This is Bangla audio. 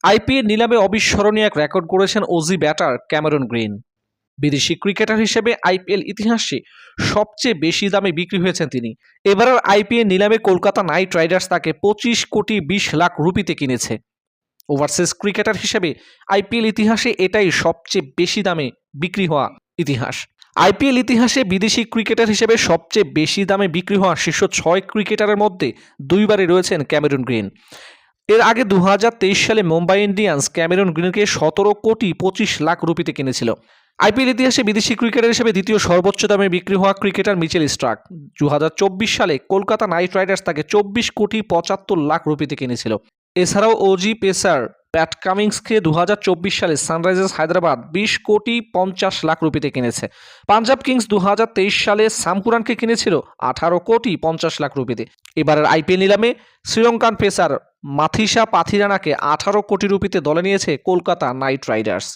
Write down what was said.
আইপিএল নিলামে অবিস্মরণীয় এক রেকর্ড করেছেন অজি ব্যাটার ক্যামেরন গ্রিন। বিদেশি ক্রিকেটার হিসেবে আইপিএল ইতিহাসে সবচেয়ে বেশি দামে বিক্রি হয়েছেন তিনি। এবারের আইপিএল নিলামে কলকাতা নাইট রাইডার্স তাকে 25 কোটি 20 লাখ রুপিতে কিনেছে। ওভারসিজ ক্রিকেটার হিসেবে আইপিএল ইতিহাসে এটাই সবচেয়ে বেশি দামে বিক্রি হওয়া ইতিহাস। আইপিএল ইতিহাসে বিদেশি ক্রিকেটার হিসেবে সবচেয়ে বেশি দামে বিক্রি হওয়া শীর্ষ 6 ক্রিকেটারের মধ্যে দুইবারই রয়েছেন ক্যামেরন গ্রিন। এর আগে 2023 সালে মুম্বাই ইন্ডিয়ান্স ক্যামেরন গ্রিনকে 17 কোটি 25 লাখ রুপিতে কিনেছিল। আইপিএল ইতিহাসে বিদেশি ক্রিকেটার হিসেবে দ্বিতীয় সর্বোচ্চ দামে বিক্রি হওয়া ক্রিকেটার মিচেল স্টার্ক। 2024 সালে কলকাতা নাইট রাইডার্স তাকে 24 কোটি 75 লাখ রুপিতে কিনেছিল। এছাড়াও ওজি পেসার প্যাট কামিন্সকে 2024 সালে সানরাইজার্স হায়দ্রাবাদ 20 কোটি 50 লাখ রুপিতে কিনেছে। পাঞ্জাব কিংস 2023 সালে সাম কুরানকে কিনেছিল 18 কোটি 50 লাখ রুপিতে। এবারের আইপিএল নিলামে শ্রীলঙ্কান পেসার মাথিসা পাথিরানাকে 18 কোটি রুপিতে দলে নিয়েছে কলকাতা নাইট রাইডার্স।